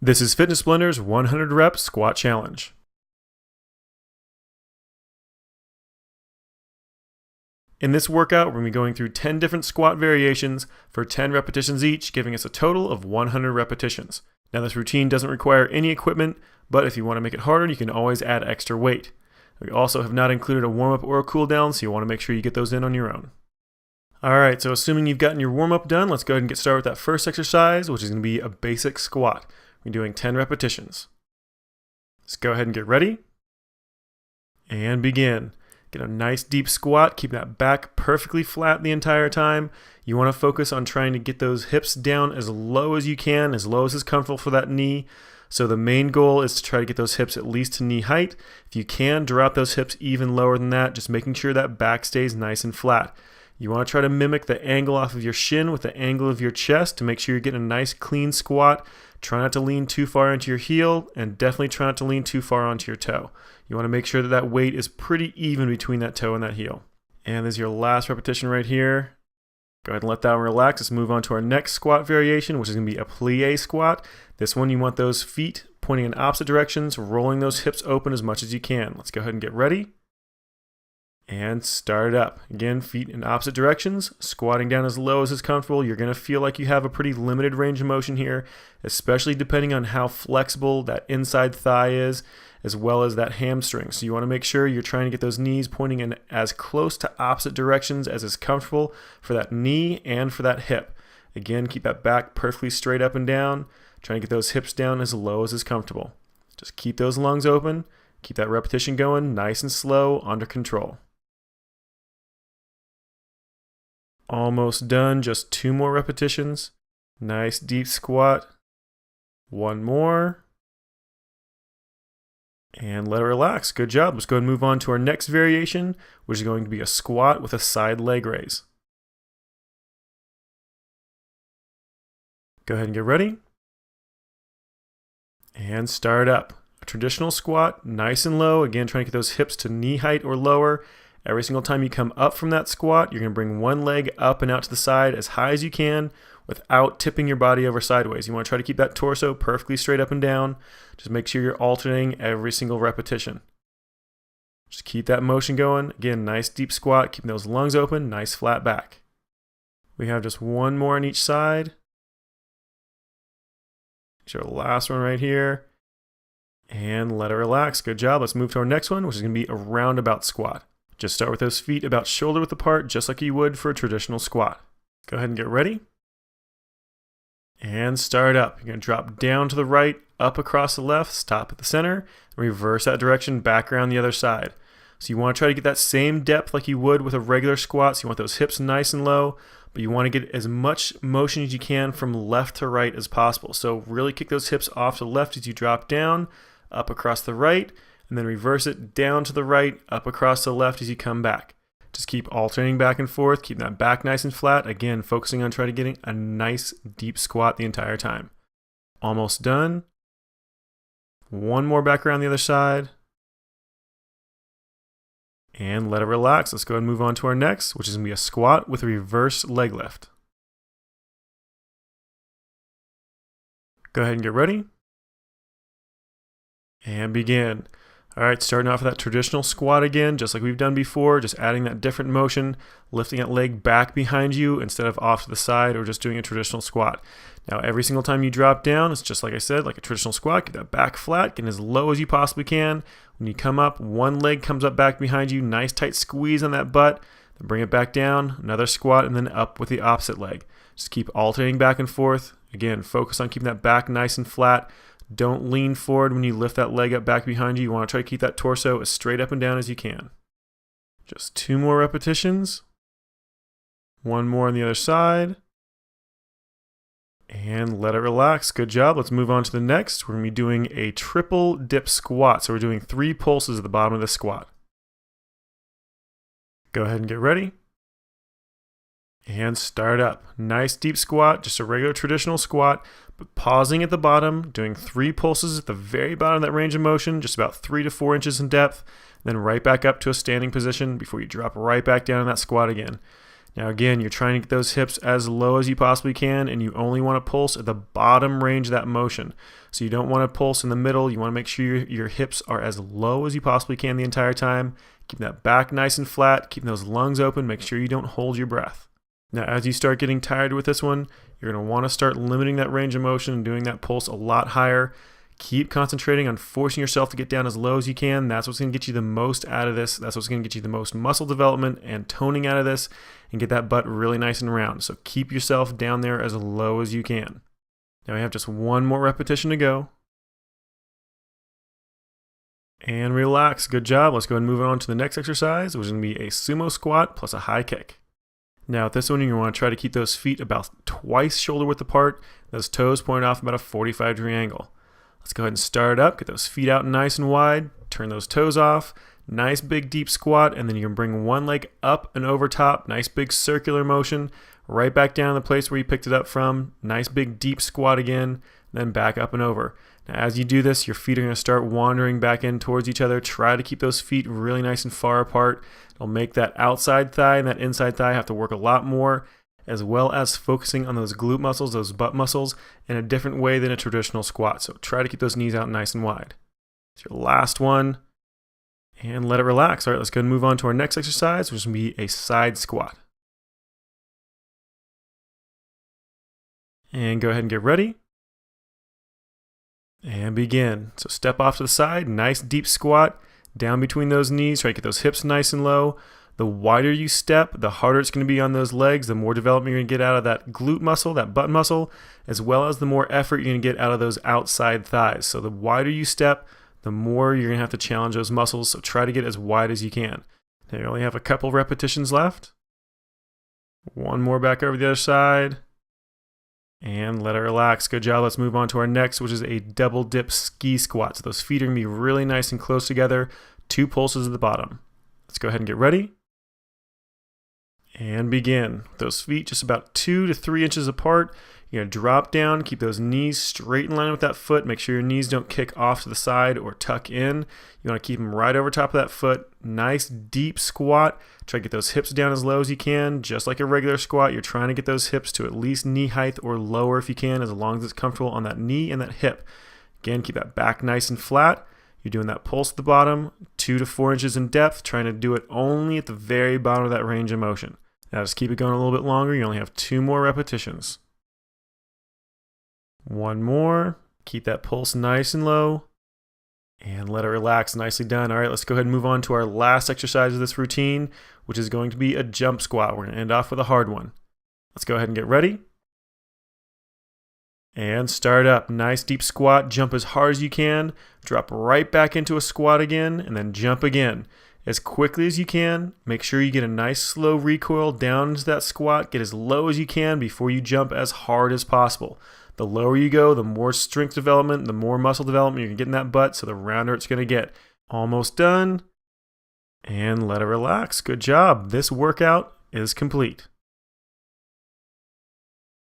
This is Fitness Blender's 100 Rep Squat Challenge. In this workout, we're going to be going through 10 different squat variations for 10 repetitions each, giving us a total of 100 repetitions. Now, this routine doesn't require any equipment, but if you want to make it harder, you can always add extra weight. We also have not included a warm-up or a cool-down, so you want to make sure you get those in on your own. Alright, so assuming you've gotten your warm-up done, let's go ahead and get started with that first exercise, which is going to be a basic squat. We're doing 10 repetitions. Let's go ahead and get ready. And begin. Get a nice deep squat. Keep that back perfectly flat the entire time. You want to focus on trying to get those hips down as low as you can, as low as is comfortable for that knee. So the main goal is to try to get those hips at least to knee height. If you can, drop those hips even lower than that, just making sure that back stays nice and flat. You want to try to mimic the angle off of your shin with the angle of your chest to make sure you're getting a nice clean squat. Try not to lean too far into your heel, and definitely try not to lean too far onto your toe. You want to make sure that that weight is pretty even between that toe and that heel. And there's your last repetition right here. Go ahead and let that one relax. Let's move on to our next squat variation, which is going to be a plie squat. This one, you want those feet pointing in opposite directions, rolling those hips open as much as you can. Let's go ahead and get ready. And start it up. Again, feet in opposite directions, squatting down as low as is comfortable. You're going to feel like you have a pretty limited range of motion here, especially depending on how flexible that inside thigh is, as well as that hamstring. So you want to make sure you're trying to get those knees pointing in as close to opposite directions as is comfortable for that knee and for that hip. Again, keep that back perfectly straight up and down. Trying to get those hips down as low as is comfortable. Just keep those lungs open. Keep that repetition going nice and slow, under control. Almost done, just 2 more repetitions. Nice deep squat. 1 more. And let it relax. Good job. Let's go ahead and move on to our next variation, which is going to be a squat with a side leg raise. Go ahead and get ready. And start up. A traditional squat, nice and low. Again, trying to get those hips to knee height or lower. Every single time you come up from that squat, you're going to bring one leg up and out to the side as high as you can without tipping your body over sideways. You want to try to keep that torso perfectly straight up and down. Just make sure you're alternating every single repetition. Just keep that motion going. Again, nice deep squat, keeping those lungs open, nice flat back. We have just 1 more on each side. Here's our last one right here. And let it relax. Good job. Let's move to our next one, which is going to be a roundabout squat. Just start with those feet about shoulder width apart, just like you would for a traditional squat. Go ahead and get ready. And start up. You're going to drop down to the right, up across the left, stop at the center, and reverse that direction back around the other side. So you want to try to get that same depth like you would with a regular squat. So you want those hips nice and low, but you want to get as much motion as you can from left to right as possible. So really kick those hips off to the left as you drop down, up across the right, and then reverse it down to the right, up across the left as you come back. Just keep alternating back and forth, keep that back nice and flat. Again, focusing on trying to getting a nice deep squat the entire time. Almost done. 1 more back around the other side. And let it relax. Let's go ahead and move on to our next, which is going to be a squat with a reverse leg lift. Go ahead and get ready. And begin. Alright, starting off with that traditional squat again, just like we've done before, just adding that different motion, lifting that leg back behind you instead of off to the side, or just doing a traditional squat. Now, every single time you drop down, it's just like I said, like a traditional squat, get that back flat, get as low as you possibly can. When you come up, one leg comes up back behind you, nice tight squeeze on that butt, then bring it back down, another squat, and then up with the opposite leg. Just keep alternating back and forth. Again, focus on keeping that back nice and flat. Don't lean forward when you lift that leg up back behind you. You want to try to keep that torso as straight up and down as you can. Just 2 more repetitions. 1 more on the other side. And let it relax. Good job. Let's move on to the next. We're going to be doing a triple dip squat. So we're doing 3 pulses at the bottom of the squat. Go ahead and get ready. And start up. Nice deep squat, just a regular traditional squat, but pausing at the bottom, doing 3 pulses at the very bottom of that range of motion, just about 3 to 4 inches in depth, then right back up to a standing position before you drop right back down in that squat again. Now again, you're trying to get those hips as low as you possibly can, and you only want to pulse at the bottom range of that motion. So you don't want to pulse in the middle. You want to make sure your hips are as low as you possibly can the entire time. Keep that back nice and flat, keeping those lungs open. Make sure you don't hold your breath. Now, as you start getting tired with this one, you're going to want to start limiting that range of motion and doing that pulse a lot higher. Keep concentrating on forcing yourself to get down as low as you can. That's what's going to get you the most out of this. That's what's going to get you the most muscle development and toning out of this and get that butt really nice and round. So keep yourself down there as low as you can. Now we have just one more repetition to go. And relax. Good job. Let's go ahead and move on to the next exercise, which is going to be a sumo squat plus a high kick. Now with this one, you want to try to keep those feet about twice shoulder width apart, those toes pointing off about a 45-degree angle. Let's go ahead and start up. Get those feet out nice and wide. Turn those toes off. Nice big deep squat, and then you can bring one leg up and over top. Nice big circular motion. Right back down to the place where you picked it up from. Nice big deep squat again, then back up and over. Now as you do this, your feet are going to start wandering back in towards each other. Try to keep those feet really nice and far apart. It'll make that outside thigh and that inside thigh have to work a lot more, as well as focusing on those glute muscles, those butt muscles, in a different way than a traditional squat. So try to keep those knees out nice and wide. It's your last one, and let it relax. All right, let's go and move on to our next exercise, which is going to be a side squat. And go ahead and get ready. And begin. So step off to the side, nice deep squat, down between those knees, try to get those hips nice and low. The wider you step, the harder it's going to be on those legs, the more development you're going to get out of that glute muscle, that butt muscle, as well as the more effort you're going to get out of those outside thighs. So the wider you step, the more you're going to have to challenge those muscles, so try to get as wide as you can. Now you only have a couple repetitions left. One more back over the other side. And let it relax. Good job. Let's move on to our next, which is a double dip ski squat. So those feet are going to be really nice and close together. 2 pulses at the bottom. Let's go ahead and get ready. And begin. Those feet just about 2 to 3 inches apart. You're going to drop down, keep those knees straight in line with that foot. Make sure your knees don't kick off to the side or tuck in. You want to keep them right over top of that foot. Nice deep squat. Try to get those hips down as low as you can. Just like a regular squat, you're trying to get those hips to at least knee height or lower if you can, as long as it's comfortable on that knee and that hip. Again, keep that back nice and flat. You're doing that pulse at the bottom, 2 to 4 inches in depth, trying to do it only at the very bottom of that range of motion. Now just keep it going a little bit longer. You only have 2 more repetitions. One more. Keep that pulse nice and low. And let it relax. Nicely done. All right, let's go ahead and move on to our last exercise of this routine, which is going to be a jump squat. We're going to end off with a hard one. Let's go ahead and get ready. And start up. Nice deep squat. Jump as hard as you can. Drop right back into a squat again, and then jump again. As quickly as you can. Make sure you get a nice slow recoil down into that squat. Get as low as you can before you jump as hard as possible. The lower you go, the more strength development, the more muscle development you're going to get in that butt, so the rounder it's going to get. Almost done. And let it relax. Good job. This workout is complete.